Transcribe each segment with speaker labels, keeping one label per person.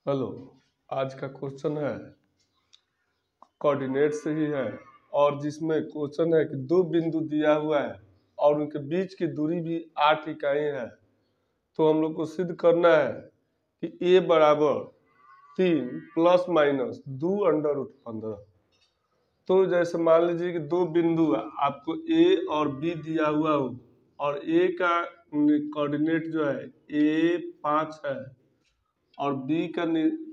Speaker 1: Hello. आज का question है कोऑर्डिनेट से ही है और जिसमें क्वेश्चन है कि दो बिंदु दिया हुआ है और उनके बीच की दूरी भी 8 इकाई है। तो हम लोग को सिद्ध करना है कि a बराबर 3 प्लस माइनस 2 अंडर रूट 15। तो जैसे मान लीजिए कि दो बिंदु आपको a और b दिया हुआ हो और a का कोऑर्डिनेट जो है a 5 है और बी का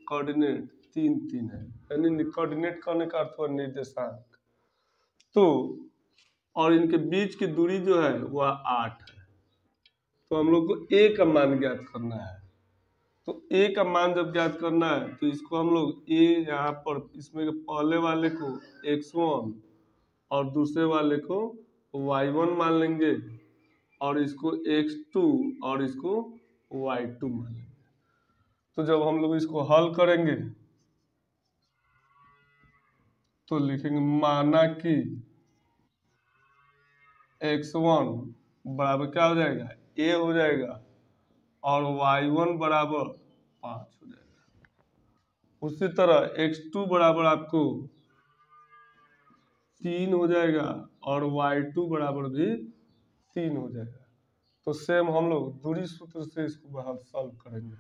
Speaker 1: कोऑर्डिनेट 3 है, यानी कोऑर्डिनेट करने का अर्थ हुआ निर्देशांक। तो और इनके बीच की दूरी जो है वह 8 है। तो हम लोग को ए का मान ज्ञात करना है। तो ए का मान जब ज्ञात करना है तो इसको हम लोग ए यहाँ पर इसमें के पहले वाले को x1 और दूसरे वाले को y1 मान लेंगे और इसको x2 और इसको y2 मान लेंगे। तो जब हम लोग इसको हल करेंगे तो लिखेंगे माना कि x1 बराबर क्या हो जाएगा a हो जाएगा और y1 बराबर 5 हो जाएगा। उसी तरह x2 बराबर आपको 3 हो जाएगा और y2 बराबर भी 3 हो जाएगा। तो सेम हम लोग दूरी सूत्र से इसको बाहर सॉल्व करेंगे।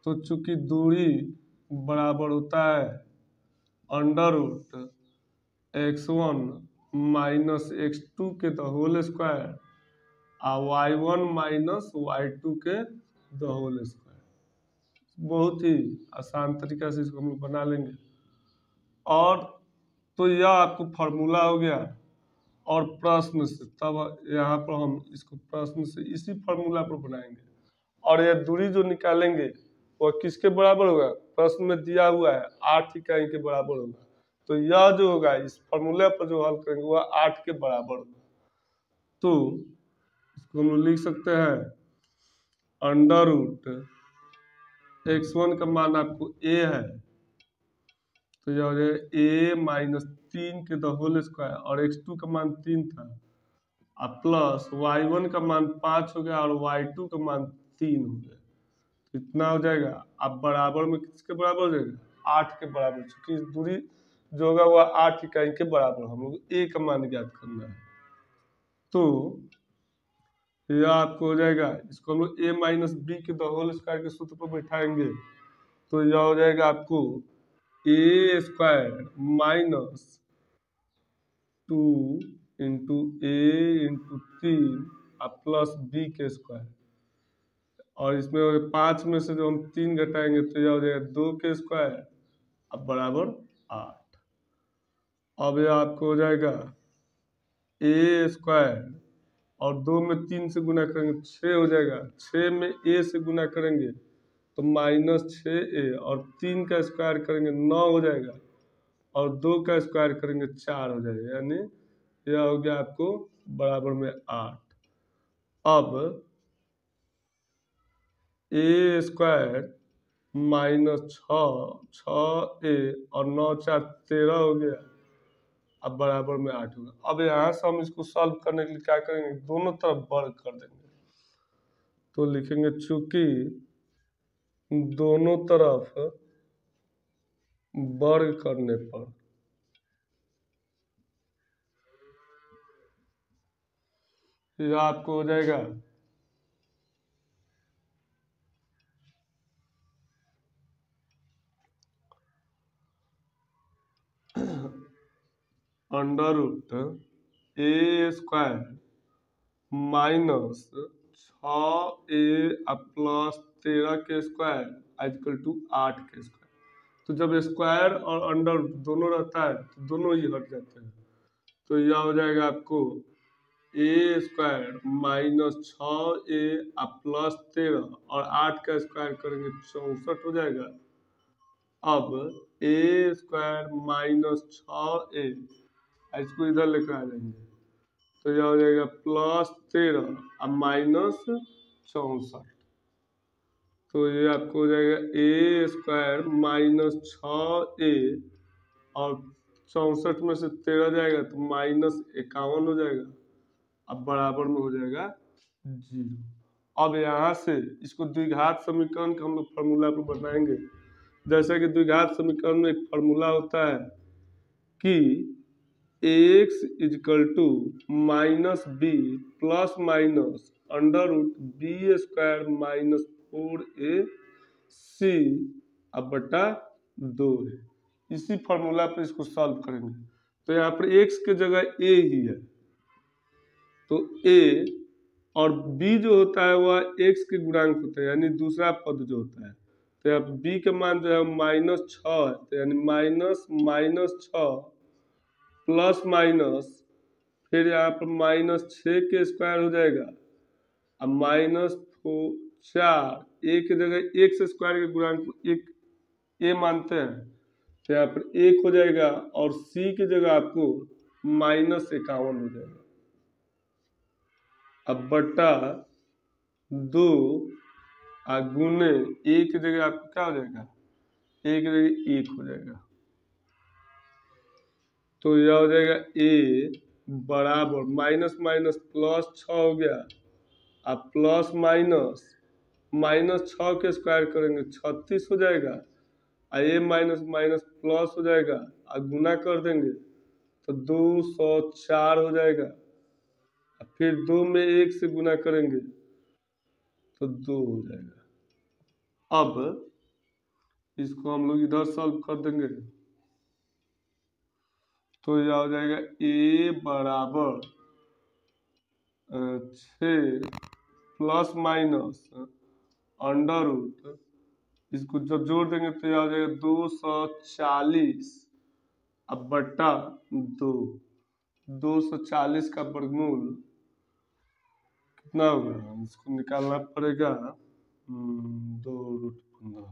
Speaker 1: तो चूंकि दूरी बराबर होता है under root x1 minus x2 के द होल स्क्वायर और y1 माइनस y2 के द होल स्क्वायर। बहुत ही आसान तरीका से इसको हम लोग बना लेंगे। और तो यह आपको फॉर्मूला हो गया और प्रश्न से तब यहाँ पर हम इसको प्रश्न से इसी फॉर्मूला पर बनाएंगे और यह दूरी जो निकालेंगे वह किसके बराबर होगा, प्रश्न में दिया हुआ है 8 इकाई के बराबर होगा। तो यह जो होगा इस फॉर्मूले पर जो हल करेंगे वह 8 के बराबर होगा। तो इसको हम लिख सकते हैं अंडर रूट x1 का मान आपको a है तो यह हो जाएगा a माइनस 3 के द होल स्क्वायर और x2 का मान 3 था और प्लस y1 का मान 5 हो गया और y2 का मान 3 हो गया। तो इतना हो जाएगा। अब बराबर में किसके बराबर हो जाएगा 8 के बराबर, क्योंकि दूरी जो होगा वह 8 इकाई के बराबर हम लोग a का मान ज्ञात करना है। तो यह आपको हो जाएगा, इसको हम लोग a माइनस बी के द होल स्क्वायर के सूत्र पर बैठाएंगे तो यह हो जाएगा आपको a square minus 2 into a into 3 plus b के स्क्वायर और इसमें 5 में से जो हम 3 घटाएंगे तो यह हो जाएगा 2 के स्क्वायर अब बराबर 8। अब यह आपको हो जाएगा a स्क्वायर और 2 में 3 से गुना करेंगे 6 हो जाएगा। 6 में a से गुना करेंगे तो माइनस 6a और 3 का स्क्वायर करेंगे 9 हो जाएगा और 2 का स्क्वायर करेंगे 4 हो जाएगा, यानी यह हो गया आपको बराबर में 8। अब a स्क्वायर माइनस 6a और 9 4 13 हो गया अब बराबर में 8 होगा। अब यहाँ से हम इसको सॉल्व करने के लिए क्या करेंगे, दोनों तरफ वर्ग कर देंगे। तो लिखेंगे चूंकि दोनों तरफ वर्ग करने पर यह आपको हो जाएगा under root a square minus 6a plus 13 के स्क्वायर इक्वल टू 8 के स्क्वायर। तो जब स्क्वायर और अंडर दोनों रहता है तो दोनों ही हट जाते हैं। तो यह हो जाएगा आपको a square minus 6a plus 13 और 8 का स्क्वायर करेंगे 64 हो जाएगा। अब a स्क्वायर माइनस 6a इसको इधर लेकर आ जाएंगे तो यह हो जाएगा प्लस 13 अब माइनस 64। तो ये आपको हो जाएगा a स्क्वायर माइनस 6a और 64 में से 13 जाएगा तो माइनस 51 हो जाएगा अब बराबर में हो जाएगा 0। अब यहाँ से इसको द्विघात समीकरण का हम लोग फॉर्मूला को बनाएंगे जैसे कि द्विघात समीकरण में एक फॉर्मूला होता है कि ax is equal to minus b plus minus under root b square minus 4ac अब बटा 2 है। इसी फॉर्मूला पे इसको सॉल्व करेंगे। तो यहाँ पर x के जगह a ही है, तो a और b जो होता है वह x के गुणांक होता है, यानी दूसरा पद जो होता है। तो यहाँ पर b का मान जो है -6 है, तो यानी -6 प्लस माइनस फिर यहाँ पर -6 के स्क्वायर हो जाएगा अब -4 a की जगह x स्क्वायर के गुणांक को एक a मानते हैं, तो यहाँ पर 1 हो जाएगा और c की जगह आपको -51 हो जाएगा अब बटा 2 गुने a की जगह आपको क्या हो जाएगा, a की जगह 1 हो जाएगा। तो यह हो जाएगा a बराबर माइनस माइनस प्लस 6 हो गया, अब प्लस माइनस -6 के स्क्वायर करेंगे 36 हो जाएगा, a माइनस माइनस प्लस हो जाएगा और गुना कर देंगे तो 204 हो जाएगा, फिर 2 में 1 से गुना करेंगे तो 2 हो जाएगा। अब इसको हम लोग इधर सॉल्व कर देंगे तो यह हो जाएगा a बराबर 6 प्लस माइनस अंडर रूट, इसको जब जोड़ देंगे तो यह हो जाएगा 240 अब बटा 2, 240 का वर्गमूल कितना होगा, इसको निकालना पड़ेगा 2√15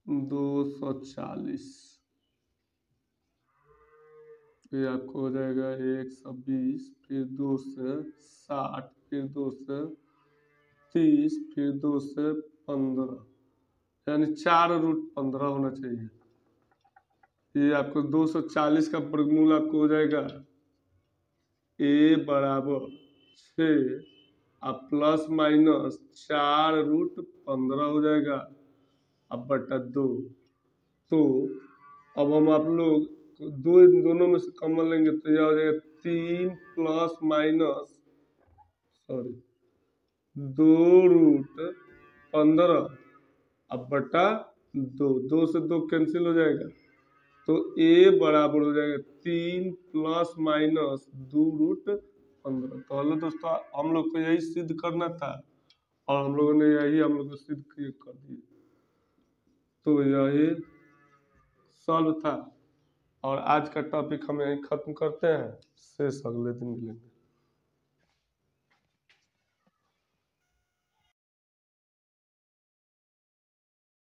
Speaker 1: 240 ये आपको हो जाएगा 120 फिर 2 से 60 फिर 2 से 30 फिर 2 से 15 यानी 4√15 होना चाहिए। ये आपको 240 का वर्गमूल आपको हो जाएगा a बराबर 6 अब प्लस माइनस 4√15 हो जाएगा अब बटा 2। तो अब हम आप लोग दोनों में से कॉमन लेंगे तो यह हो जाएगा 3 प्लस माइनस 2√15 अब बटा 2, 2 से 2 कैंसिल हो जाएगा तो a बराबर हो जाएगा 3 प्लस माइनस 2√15। तो हेलो दोस्तों, हम लोग को यही सिद्ध करना था और हम लोगों ने यही हम लोग को सिद्ध कर दिए। तो यही सॉल्व था और आज का टॉपिक हम यहीं खत्म करते हैं, शेष अगले दिन मिलेंगे।